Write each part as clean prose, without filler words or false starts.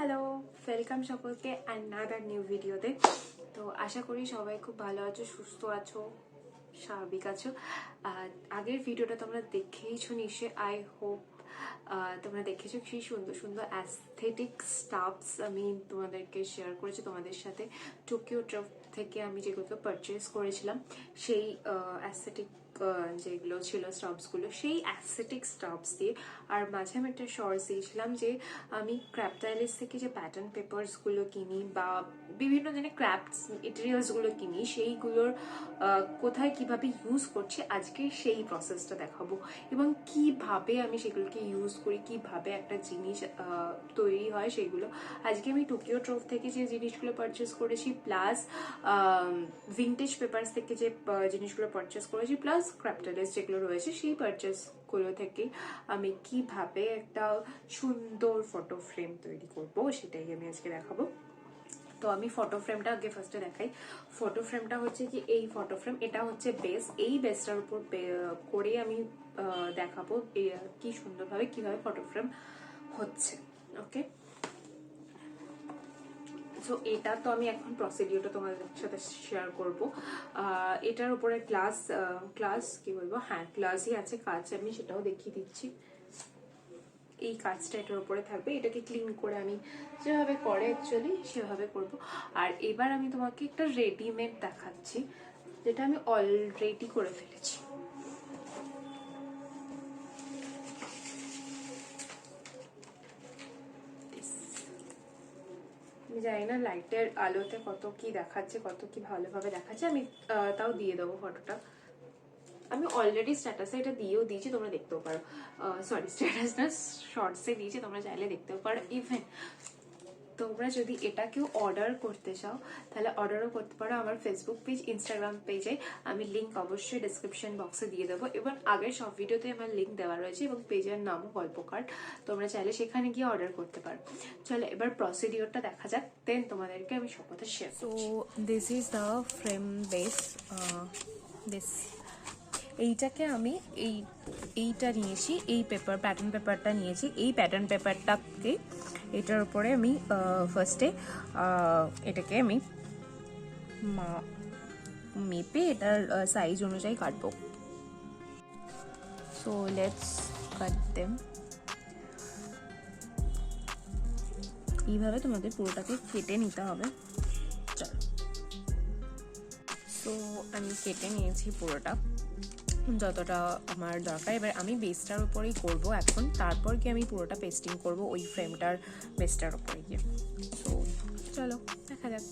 Hello, welcome সকলকে another new ভিডিওতে। তো আশা করি সবাই খুব ভালো আছো, সুস্থ আছো, স্বাভাবিক আছো। আগের ভিডিওটা তোমরা দেখেইছো নিশ্চয়ই, আই হোপ তোমরা দেখেছো। সেই সুন্দর সুন্দর অ্যাস্থেটিক স্টাফস আমি তোমাদেরকে শেয়ার করেছি তোমাদের সাথে। টোকিও ট্রাফ থেকে আমি যেগুলো পারচেস করেছিলাম সেই অ্যাস্থেটিক যেগুলো ছিল স্টাফসগুলো, সেই অ্যাস্থেটিক স্টাফস দিয়ে। আর মাঝে আমি একটা শর্টস দিয়েছিলাম যে আমি ক্র্যাফটাইলিস থেকে যে প্যাটার্ন পেপারসগুলো কিনি বা বিভিন্ন ধরনের ক্রাফটস মেটেরিয়ালসগুলো কিনি, সেইগুলোর কোথায় কিভাবে ইউজ করছি আজকে সেই প্রসেসটা দেখাবো, এবং কিভাবে আমি সেগুলোকে ইউজ করি, কিভাবে একটা জিনিস তৈরি হয় সেগুলো। আজকে আমি টোকিও ট্রফ থেকে যে জিনিসগুলো পারচেস করেছি, প্লাস ভিন্টেজ পেপারস থেকে যে জিনিসগুলো পারচেস করেছি, প্লাস ক্র্যাফটাইলিস যেগুলো রয়েছে সেই পারচেসগুলো থেকে আমি কিভাবে একটা সুন্দর ফটো ফ্রেম তৈরি করব সেটাই আমি আজকে দেখাবো। তো আমি ফটো ফ্রেমটা আগে ফার্স্টে দেখাই। ফটো ফ্রেমটা হচ্ছে কি, এই ফটো ফ্রেম, এটা হচ্ছে বেস। এই বেসটার উপর করে আমি দেখাবো কি সুন্দরভাবে কিভাবে ফটো ফ্রেম হচ্ছে। ওকে, সো এটা তো আমি এখন প্রসিডিওরটা তোমাদের সাথে শেয়ার করব। এটার উপরে গ্লাস কি বলবো, হ্যাঁ গ্লাসই আছে, কাঁচ, আমি সেটাও দেখিয়ে দিচ্ছি। এই কাজটা এটার উপরে থাকবে, এটাকে ক্লিন করে আমি যেভাবে করে অ্যাকচুয়ালি সেভাবে করব। আর এবার আমি তোমাকে একটা রেডিমেড দেখাচ্ছি, যেটা আমি অলরেডি করে ফেলেছি। আমি জানি না লাইটের আলোতে কত কি দেখাচ্ছে, কত কি ভালোভাবে দেখাচ্ছে, আমি তাও দিয়ে দেবো ফটোটা। আমি অলরেডি স্ট্যাটাসে এটা দিয়েও দিয়েছি, তোমরা দেখতেও পারো। সরি, স্ট্যাটাস না, শর্টসে দিয়েছি, তোমরা চাইলে দেখতেও পারো। ইভেন তোমরা যদি এটা কেউ অর্ডার করতে চাও তাহলে অর্ডারও করতে পারো আমার ফেসবুক পেজ, ইনস্টাগ্রাম পেজে। আমি লিঙ্ক অবশ্যই ডিসক্রিপশন বক্সে দিয়ে দেবো, এবং আগের সব ভিডিওতে আমার লিঙ্ক দেওয়া রয়েছে, এবং পেজের নামও গল্প-কার্ড। তোমরা চাইলে সেখানে গিয়ে অর্ডার করতে পারো। চলো এবার প্রসিডিওরটা দেখা যাক, দেন তোমাদেরকে আমি সব কথা শেয়ার করছি। So this is the frame base. This এইটাকে আমি এইটা নিয়েছি, এই প্যাটার্ন পেপারটা নিয়েছি। এই প্যাটার্ন পেপারটাকে এটার উপরে আমি ফার্স্টে এটাকে আমি মেপে এটার সাইজ অনুযায়ী কাটবো। So let's cut them. এইভাবে তোমাদের পুরোটাকে কেটে নিতে হবে। চলো, সো আমি কেটে নিয়েছি পুরোটা যতটা আমার দরকার। এবার আমি বেসটার উপরেই করব এখন, তারপর কি আমি পুরোটা পেস্টিং করব ওই ফ্রেমটার বেসটার উপরে গিয়ে। সো চলো দেখা যাক।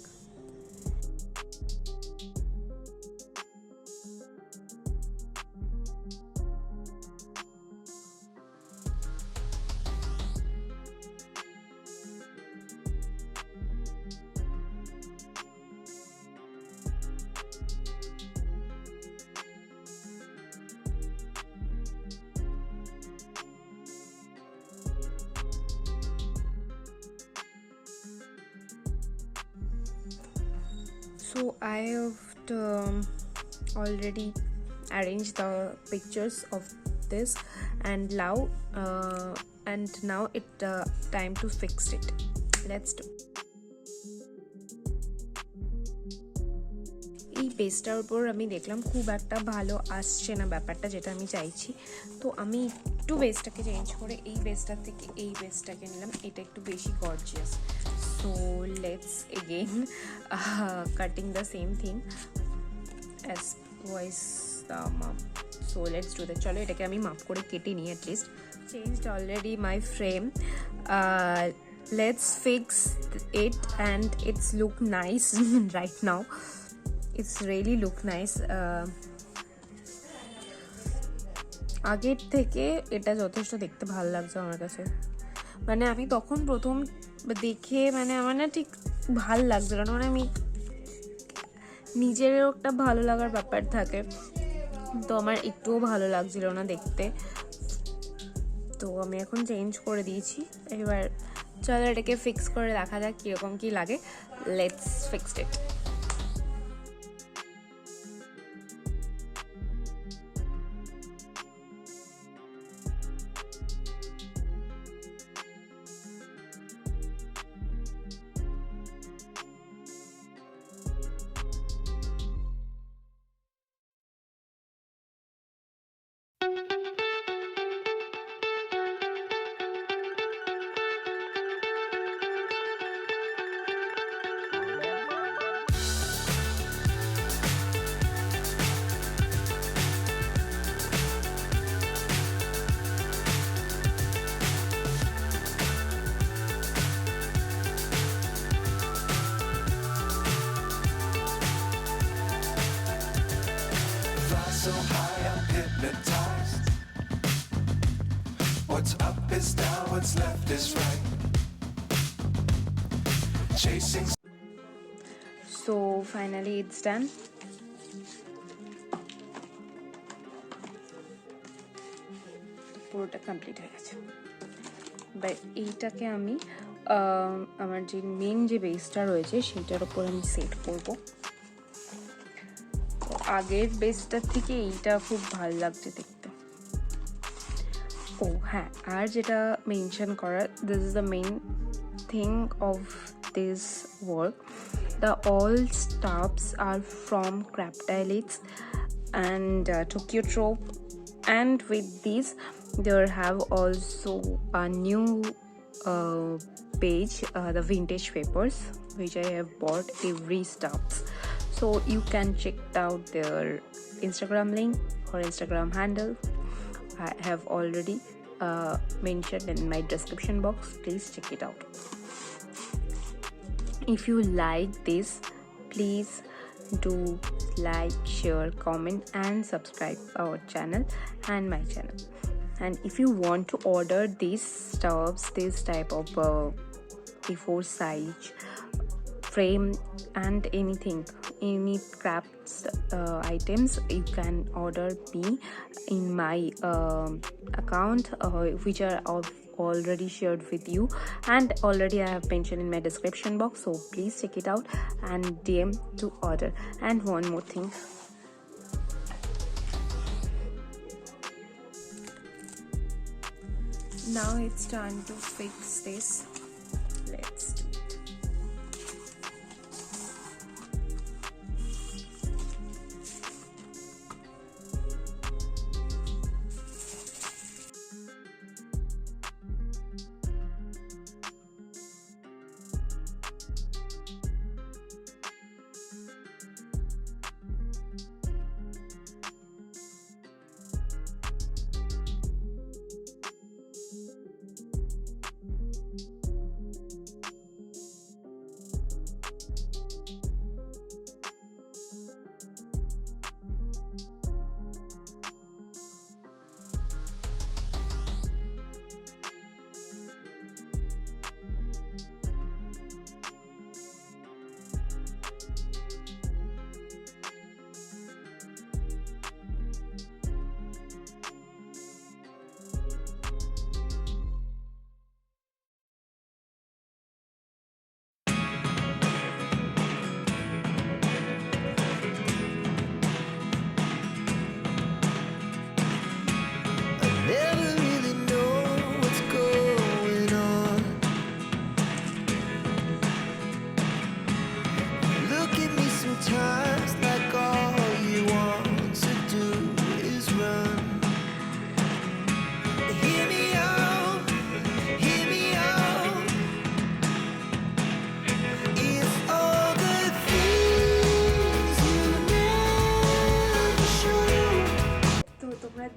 So I have already arranged the pictures of this, and now it time to fix it. Let's do. এই বেসটার উপর আমি দেখলাম খুব একটা ভালো আসছে না ব্যাপারটা, যেটা আমি চাইছি। তো আমি একটু বেসটাকে চেঞ্জ করে এই বেসটার থেকে এই বেসটাকে নিলাম, এটা একটু বেশি gorgeous. So let's again cutting the same thing as was the map. So let's do that. চলো এটাকে আমি মাপ করে কেটে নিই। at least changed already my frame. Let's fix it, and it's look nice right now. It's really look nice. আগের থেকে এটা যথেষ্ট দেখতে ভালো লাগছে আমার কাছে। মানে আমি তখন প্রথম দেখে মানে আমার না ঠিক ভালো লাগছিল না, মানে আমি নিজেরও একটা ভালো লাগার ব্যাপার থাকে, তো আমার একটুও ভালো লাগছিল না দেখতে। তো আমি এখন চেঞ্জ করে দিয়েছি। এবার চলো এটাকে ফিক্স করে দেখা যাক কীরকম কী লাগে। Let's fixed it. So high, I'm hypnotized. What's up is down, what's left is right. Chasing. So finally it's done. পুরোটা কমপ্লিট হয়ে গেছে। বাট এইটাকে আমি আমার যে মেন যে বেসটা রয়েছে সেটার উপর আমি সেট করব। আগের বেসটার থেকে এইটা খুব ভালো লাগছে দেখতে। ও হ্যাঁ, আর যেটা মেনশন করা, this is the main thing of this work, the all stops are from Craptilites and Tokyo Trope, and with these there have also a new page, the vintage papers, which I have bought every stops. So you can check out their Instagram link or Instagram handle. I have already mentioned in my description box. Please check it out. If you like this, please do like, share, comment and subscribe our channel and my channel. And if you want to order these stuffs, this type of A4 size frame and anything, any crafts items, you can order me in my account, which are already shared with you and already I have mentioned in my description box. So please check it out and DM to order. And one more thing, now it's time to fix this. Let's do it.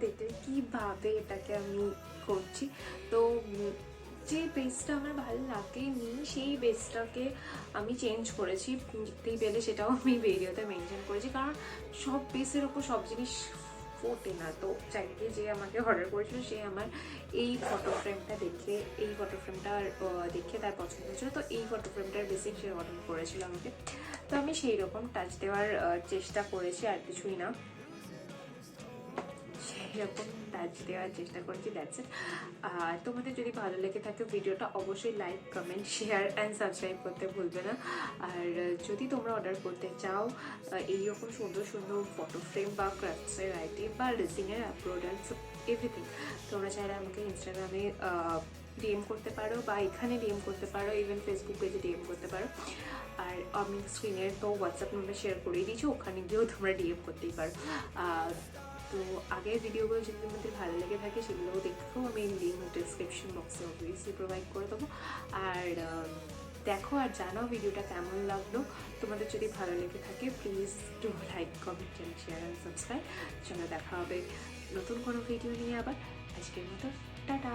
দেখলে কিভাবে এটাকে আমি করছি। তো যে বেসটা আমার ভালো লাগেনি সেই বেসটাকে আমি চেঞ্জ করেছি, দেখতেই পেলে সেটাও আমি ভিডিওতে মেনশন করেছি, কারণ সব বেসের ওপর সব জিনিস ফোটে না। তো চাইলে যে আমাকে অর্ডার করেছিল সে আমার এই ফটো ফ্রেমটা দেখে, এই ফটো ফ্রেমটা দেখে তার পছন্দ হয়েছিল, তো এই ফটো ফ্রেমটার বেসিক সে অর্ডার করেছিল আমাকে। তো আমি সেই রকম টাচ দেওয়ার চেষ্টা করেছি, আর কিছুই না, এরকম টাচ দেওয়ার চেষ্টা করেছি, দ্যাটস ইট। আর তোমাদের যদি ভালো লেগে থাকে ভিডিওটা অবশ্যই like, comment, share and subscribe করতে ভুলবে না। আর যদি তোমরা অর্ডার করতে চাও এইরকম সুন্দর সুন্দর ফটো ফ্রেম বা ক্রাফটসের আইটেম বা রেসিংয়ের প্রোডাক্টস এভরিথিং, তোমরা চাইলে আমাকে ইনস্টাগ্রামে ডিএম করতে পারো বা এখানে ডিএম করতে পারো, ইভেন ফেসবুক পেজে ডিএম করতে পারো। আর আমি স্ক্রিনের তো হোয়াটসঅ্যাপ নাম্বার শেয়ার করেই দিয়েছি, ওখানে গিয়েও তোমরা ডিএম করতেই পারো। তো তো আগের ভিডিওগুলো যদি তোমাদের ভালো লেগে থাকে সেগুলোও দেখো, আমি লিঙ্ক ডিসক্রিপশন বক্সে অবভিয়াসলি প্রোভাইড করে দেবো। আর দেখো আর জানাও ভিডিওটা কেমন লাগলো। তোমাদের যদি ভালো লেগে থাকে please do like, comment and share and subscribe. চলো দেখা হবে নতুন কোনো ভিডিও নিয়ে আবার। আজকের মতো টাটা।